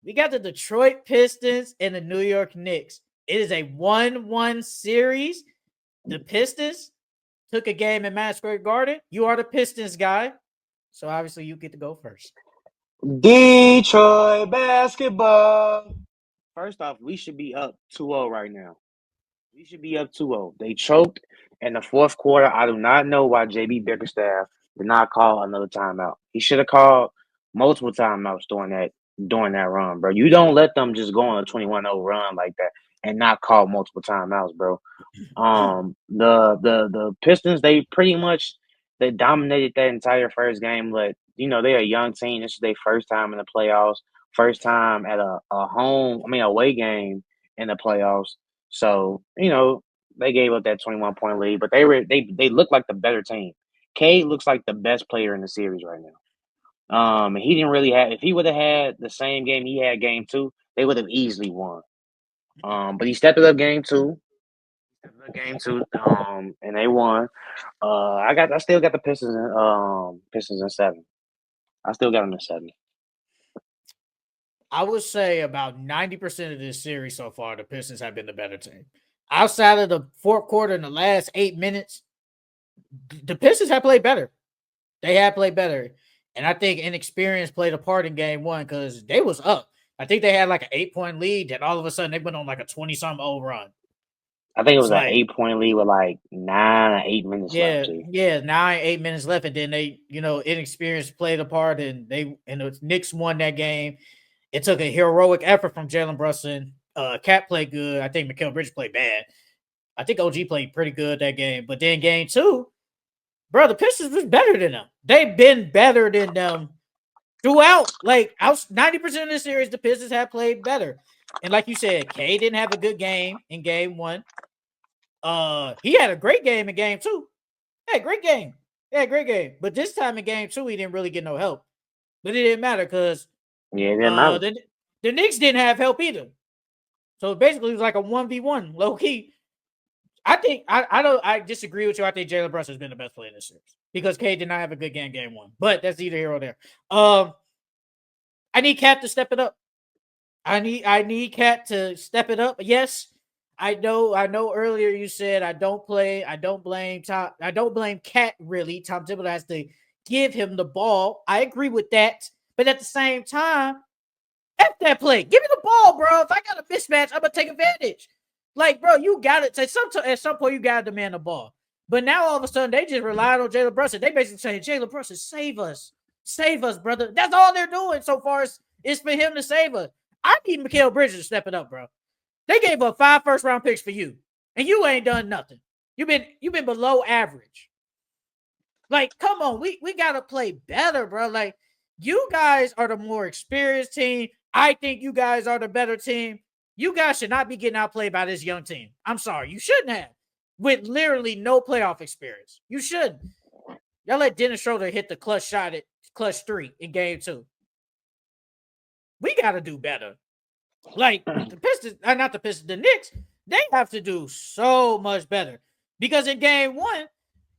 We got the Detroit Pistons and the New York Knicks. It is a 1-1 series. The Pistons took a game in Madison Square Garden. You are the Pistons guy. So obviously you get to go first. Detroit basketball. First off, we should be up 2-0 right now. We should be up 2-0. They choked in the fourth quarter. I do not know why JB Bickerstaff did not call another timeout. He should have called multiple timeouts during that run, bro. You don't let them just go on a 21-0 run like that and not call multiple timeouts, bro. The Pistons, they pretty much they dominated that entire first game, but they're a young team. This is their first time in the playoffs, first time at away game in the playoffs. So, they gave up that 21-point lead, but they look like the better team. Cade looks like the best player in the series right now. He didn't really have if he would have had the same game he had game two, they would have easily won. But he stepped it up game two. And they won. I still got the Pistons in seven. I still got them in seven. I would say about 90% of this series so far, the Pistons have been the better team. Outside of the fourth quarter in the last 8 minutes, the Pistons have played better. They have played better. And I think inexperience played a part in game one because they was up. I think they had like an 8-point lead, and all of a sudden they went on like a 20-something 0 run. I think it It's was an like, 8-point lead with like 9 or 8 minutes left, yeah, G. yeah, 9, 8 minutes left, and then they, inexperience played a part, and the Knicks won that game. It took a heroic effort from Jalen Brunson. Cat played good. I think Mikal Bridges played bad. I think OG played pretty good that game. But then game two, bro, the Pistons was better than them. They've been better than them throughout. Like, 90% of the series, the Pistons have played better. And like you said, K didn't have a good game in game one. He had a great game in game two. Yeah, great game. Yeah, great game. But this time in game two, he didn't really get no help. But it didn't matter because Yeah, it didn't uh matter. the, the Knicks didn't have help either. So basically it was like a 1v1, low key. I think I disagree with you. I think Jalen Brunson has been the best player in this series because Cade did not have a good game one. But that's either here or there. I need Cat to step it up. I need Cat to step it up. Yes, I know earlier you said I don't blame Cat really. Tom Thibodeau has to give him the ball. I agree with that. But at the same time, F that play. Give me the ball, bro. If I got a mismatch, I'm gonna take advantage. Like, bro, you got it. At some point, you gotta demand the ball. But now all of a sudden, they just relied on Jalen Brunson. They basically saying, Jalen Brunson, save us, brother. That's all they're doing so far. Is for him to save us. I need Mikal Bridges to step it up, bro. They gave up 5 first-round picks for you, and you ain't done nothing. You've been below average. Like, come on, we gotta play better, bro. Like, you guys are the more experienced team. I think you guys are the better team. You guys should not be getting outplayed by this young team. I'm sorry, you shouldn't have. With literally no playoff experience, you shouldn't. Y'all let Dennis Schroeder hit the clutch shot at clutch 3 in game 2. We gotta do better. Like the Pistons, not the Pistons, the Knicks, they have to do so much better because in game one,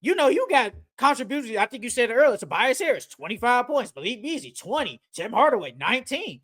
you got contributions. I think you said it earlier. Tobias Harris, 25 points. Malik Beasley, 20. Tim Hardaway, 19.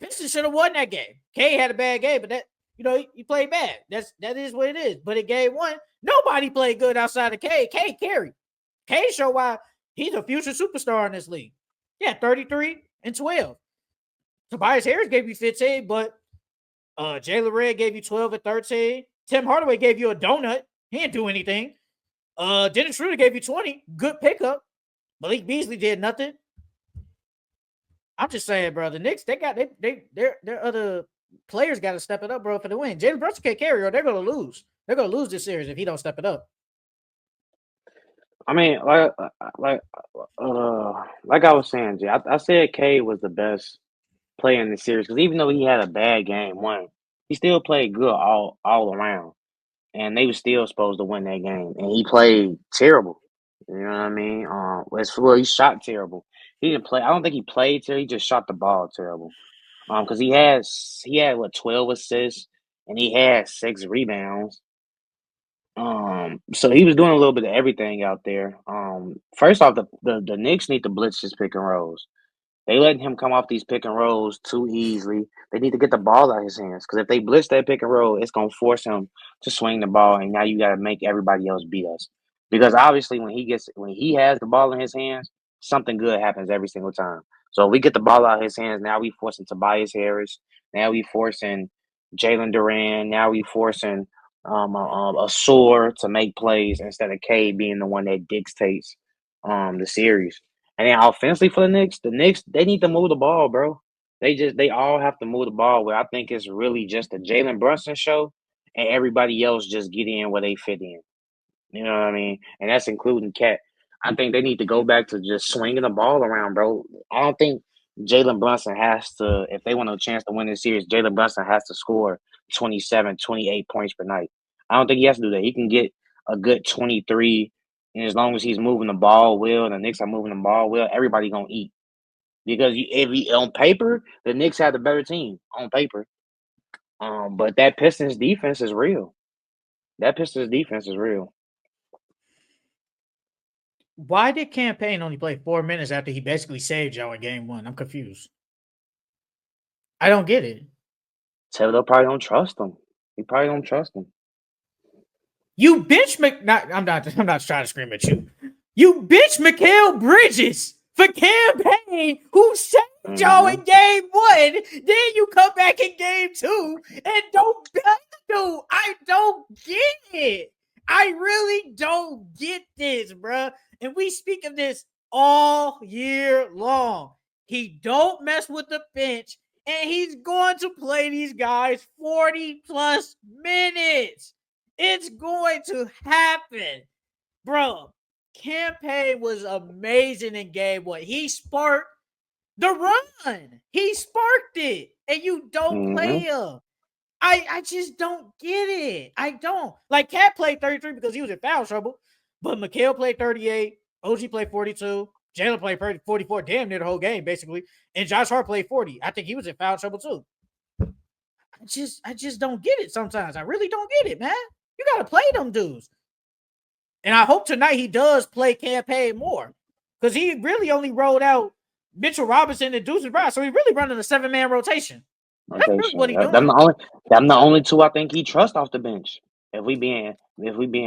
Pistons should have won that game. K had a bad game, but he played bad. That is what it is. But in game one, nobody played good outside of K. K carried. K showed why he's a future superstar in this league. Yeah, 33 and 12. Tobias Harris gave you 15, but Jalen Red gave you 12 and 13. Tim Hardaway gave you a donut. He didn't do anything. Dennis Schroeder gave you 20. Good pickup. Malik Beasley did nothing. I'm just saying, bro. The Knicks, their other players got to step it up, bro, for the win. Jalen Brunson can't carry, or they're gonna lose. They're gonna lose this series if he don't step it up. I mean, like I was saying, G, I said Cade was the best player in the series because even though he had a bad game one, he still played good all around, and they were still supposed to win that game, and he played terrible. You know what I mean? He shot terrible. He didn't play. I don't think he played terrible. He just shot the ball terrible. Because he had what 12 assists and he had 6 rebounds. So he was doing a little bit of everything out there. First off, the Knicks need to blitz his pick and rolls. They letting him come off these pick and rolls too easily. They need to get the ball out of his hands because if they blitz that pick and roll, it's gonna force him to swing the ball, and now you got to make everybody else beat us. Because obviously, when he has the ball in his hands, something good happens every single time. So if we get the ball out of his hands, now we forcing Tobias Harris. Now we forcing Jalen Duran. Now we forcing a Soar to make plays instead of K being the one that dictates the series. And then offensively for the Knicks they need to move the ball, bro. They all have to move the ball. Where I think it's really just a Jalen Brunson show, and everybody else just get in where they fit in. You know what I mean? And that's including Cat. I think they need to go back to just swinging the ball around, bro. I don't think Jalen Brunson has to, if they want a chance to win this series, Jalen Brunson has to score 27, 28 points per night. I don't think he has to do that. He can get a good 23, and as long as he's moving the ball well, and the Knicks are moving the ball well, everybody going to eat. Because on paper, the Knicks have the better team on paper. But that Pistons defense is real. That Pistons defense is real. Why did Campaign only play 4 minutes after he basically saved y'all in game one? I'm confused. I don't get it. Thibodeau probably don't trust him. He probably don't trust him. You bench I'm not trying to scream at you. You bench Mikal Bridges for Campaign, who saved y'all in game one. Then you come back in game two and don't do. I don't get it. I really don't get this, bruh. And we speak of this all year long. He don't mess with the bench, and he's going to play these guys 40 plus minutes. It's going to happen. Bro, Campaign was amazing in game one. He sparked the run. He sparked it. And you don't play him. I just don't get it. I don't. Like, Cat played 33 because he was in foul trouble. But Mikal played 38. OG played 42. Jalen played 44, damn near the whole game, basically. And Josh Hart played 40. I think he was in foul trouble, too. I just don't get it sometimes. I really don't get it, man. You got to play them dudes. And I hope tonight he does play Campaign more. Because he really only rolled out Mitchell Robinson and Deuce Brown. So he's really running a 7-man rotation. That's really what he's doing. Them the only two I think he trusts off the bench. If we being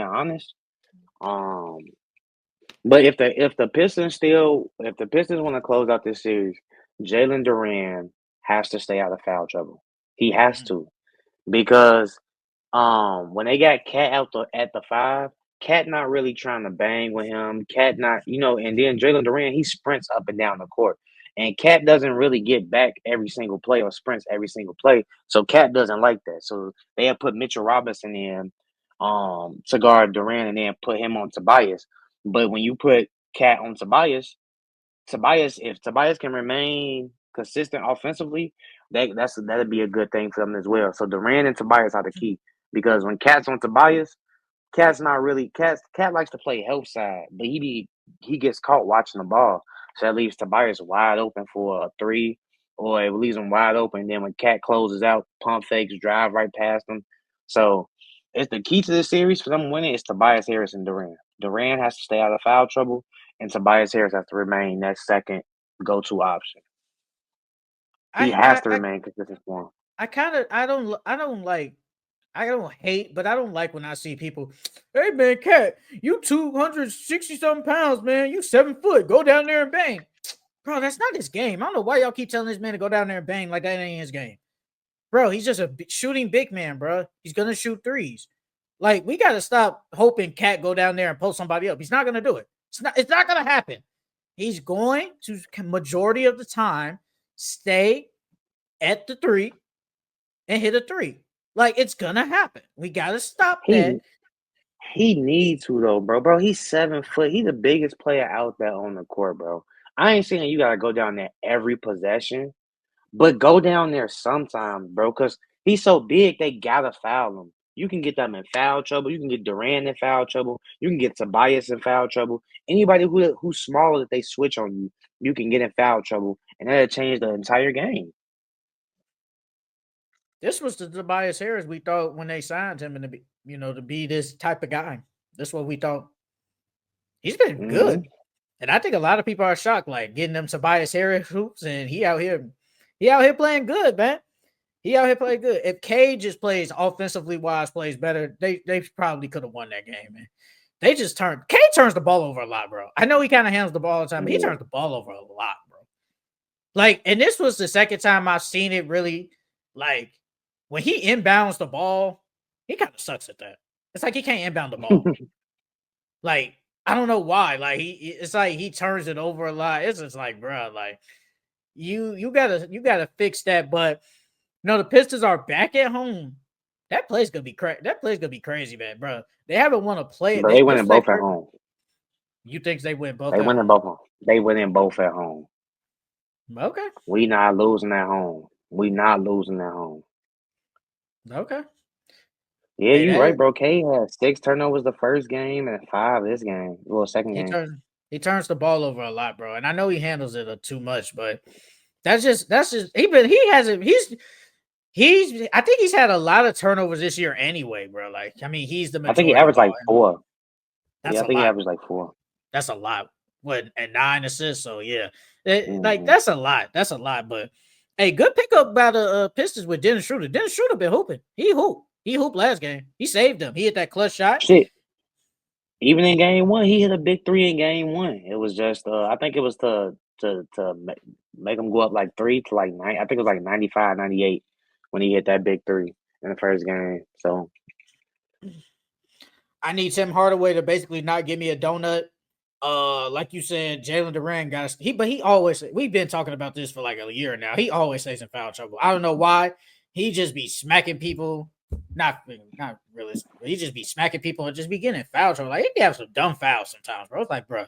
honest. But if the Pistons want to close out this series, Jalen Duran has to stay out of foul trouble. He has to. Because when they got Cat at the 5, Cat not really trying to bang with him. Cat not, and then Jalen Duran, he sprints up and down the court. And Cat doesn't really get back every single play or sprints every single play. So Cat doesn't like that. So they have put Mitchell Robinson in to guard Duran and then put him on Tobias. But when you put Cat on Tobias, if Tobias can remain consistent offensively, that'd be a good thing for them as well. So Duran and Tobias are the key. Because when Cat's on Tobias, Cat likes to play help side, but he gets caught watching the ball. So that leaves Tobias wide open for a 3, or it leaves him wide open. And then when Cat closes out, pump fakes, drive right past him. So it's the key to the series for them winning is Tobias Harris and Duran. Duran has to stay out of foul trouble, and Tobias Harris has to remain that second go-to option. He has to remain consistent for him. I don't hate, but I don't like when I see people, hey man, Cat, you 260 something pounds, man. You 7 foot. Go down there and bang. Bro, that's not his game. I don't know why y'all keep telling this man to go down there and bang like that ain't his game. Bro, he's just a shooting big man, bro. He's gonna shoot threes. Like, we gotta stop hoping Cat go down there and post somebody up. He's not gonna do it. It's not gonna happen. He's going to majority of the time stay at the 3 and hit a 3. Like, it's gonna happen. We gotta stop that. He needs to though, bro. Bro, he's 7 foot. He's the biggest player out there on the court, bro. I ain't saying you gotta go down there every possession, but go down there sometimes, bro. Cause he's so big, they gotta foul him. You can get them in foul trouble. You can get Duran in foul trouble. You can get Tobias in foul trouble. Anybody who's smaller that they switch on you, you can get in foul trouble, and that'll change the entire game. This was the Tobias Harris we thought when they signed him and to be this type of guy. That's what we thought. He's been good. And I think a lot of people are shocked, like getting them Tobias Harris hoops, and he out here playing good, man. He out here playing good. If Cade just plays offensively wise, plays better, they probably could have won that game, man. They just Cade turns the ball over a lot, bro. I know he kind of handles the ball all the time, but he turns the ball over a lot, bro. Like, and this was the second time I've seen it really, like, when he inbounds the ball, he kind of sucks at that. It's like he can't inbound the ball. Like, I don't know why. Like, it's like he turns it over a lot. It's just like, bro, like, you gotta fix that. But the Pistons are back at home. That play's gonna be crazy. That play's gonna be crazy, man, bro. They haven't won a play. But they winning both at home. You think they win both? They winning both. They winning both at home. Okay. We not losing at home. We not losing at home. Okay. Yeah, you're right, bro. K had 6 turnovers the first game and 5 this game. Well, second game. He turns the ball over a lot, bro. And I know he handles it too much, but that's just I think he's had a lot of turnovers this year anyway, bro. Like, I mean, he's the majority. I think he averaged like 4. That's I think he averaged like 4. That's a lot. What, and 9 assists? So yeah. Like, that's a lot. That's a lot. But hey, good pickup by the Pistons with Dennis Schroeder. Dennis Schroeder been hooping. He hooped last game. He saved them. He hit that clutch shot. Shit. Even in game 1, he hit a big 3 in game 1. It was just I think it was to make him go up like 3 to like 9. I think it was like 95, 98 when he hit that big 3 in the first game. So I need Tim Hardaway to basically not give me a donut. Like you said, Jalen Duran he always, we've been talking about this for like a year now. He always stays in foul trouble. I don't know why. He just be smacking people. Not really. He just be smacking people and just be getting in foul trouble. Like, he have some dumb fouls sometimes, bro. It's like, bro,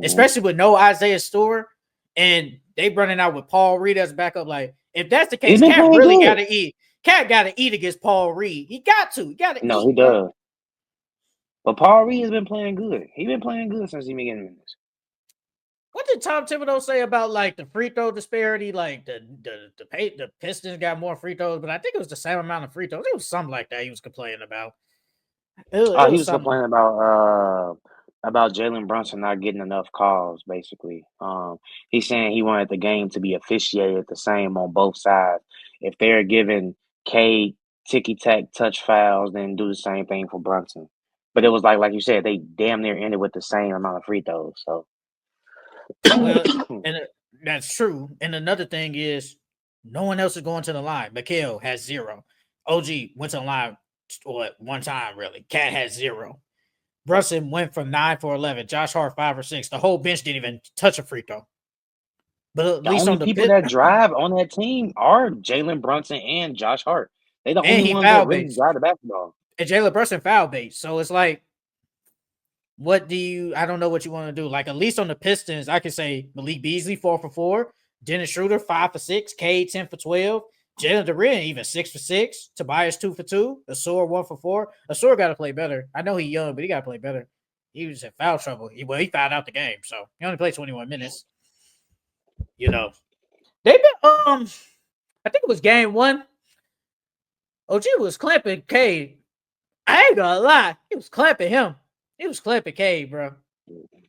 especially with no Isaiah Stewart and they running out with Paul Reed as backup. Like, if that's the case, Cat really got to eat. Cat got to eat against Paul Reed. He got to. He got to. No, he does. But Paul Reed has been playing good. He's been playing good since he began minutes. What did Tom Thibodeau say about like the free throw disparity? Like the Pistons got more free throws, but I think it was the same amount of free throws. It was something like that he was complaining about. He was complaining about Jalen Brunson not getting enough calls. Basically, he's saying he wanted the game to be officiated the same on both sides. If they're giving Cade ticky-tack touch fouls, then do the same thing for Brunson. But it was like you said, they damn near ended with the same amount of free throws. So. Well, and that's true. And another thing is, no one else is going to the line. Mikhail has 0. OG went to the line one time, really. Cat has 0. Brunson went from 9 for 11. Josh Hart 5 or 6. The whole bench didn't even touch a free throw. But at least on the people that drive on that team are Jalen Brunson and Josh Hart. They the only ones that really drive the basketball. And Jalen Brunson foul bait. So it's like, I don't know what you want to do. Like, at least on the Pistons, I could say Malik Beasley 4 for 4, Dennis Schroeder 5 for 6, Cade 10 for 12, Jalen Duran even 6 for 6, Tobias 2 for 2, Asor 1 for 4. Asor got to play better. I know he's young, but he got to play better. He was in foul trouble. He fouled out the game, so he only played 21 minutes. They've been I think it was game 1. OG was clamping Cade. I ain't gonna lie, he was clamping him. He was clamping Cade, bro.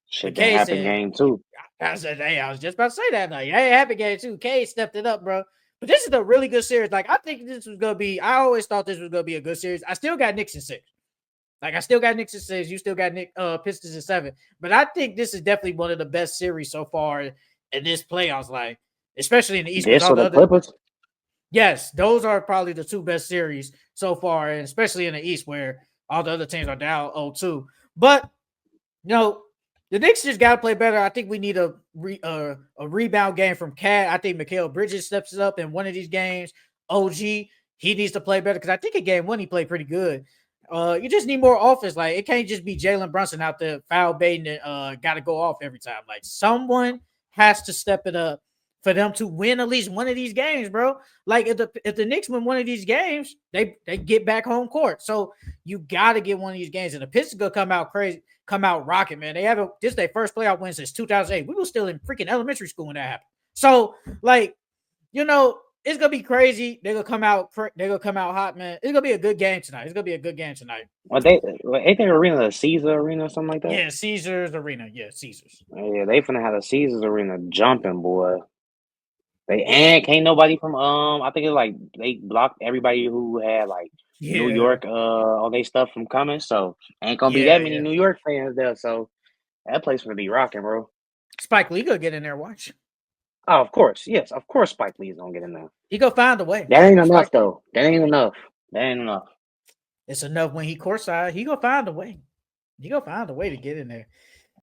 Shit that happened game 2. I said, hey, I was just about to say that. Like, hey, it happened game 2. Cade stepped it up, bro. But this is a really good series. Like, I think this was gonna be. I always thought this was gonna be a good series. I still got Knicks in 6. Like, I still got Knicks in 6. You still got Pistons in 7. But I think this is definitely one of the best series so far in this playoffs. Like, especially in the East. This or the Clippers? Yes, those are probably the 2 best series so far, and especially in the East where all the other teams are down 0-2. But the Knicks just got to play better. I think we need a rebound game from Cat. I think Mikal Bridges steps it up in one of these games. OG, he needs to play better because I think in game 1 he played pretty good. You just need more offense. Like, it can't just be Jalen Brunson out there foul baiting and got to go off every time. Like, someone has to step it up for them to win at least one of these games, bro. Like, if the Knicks win one of these games, they get back home court. So you got to get one of these games. And the Pistons gonna come out crazy, come out rocking, man. This is their first playoff win since 2008. We were still in freaking elementary school when that happened. So, like, it's gonna be crazy. They're gonna come out. They're gonna come out hot, man. It's gonna be a good game tonight. It's gonna be a good game tonight. Ain't they arena the Caesar Arena or something like that? Yeah, Caesars Arena. Yeah, Caesars. Yeah, they finna have the Caesars Arena jumping, boy. Yeah. And can't nobody from I think it's like they blocked everybody who had like New Yeah. York all they stuff from coming, so ain't gonna be that many New York fans there. So that place gonna be rocking, bro. Spike Lee gonna get in there. Watch. Oh, of course, yes, of course. Spike Lee's gonna get in there. He gonna find a way. That ain't enough though. That ain't enough. It's enough when he courtside. He gonna find a way. He gonna find a way to get in there.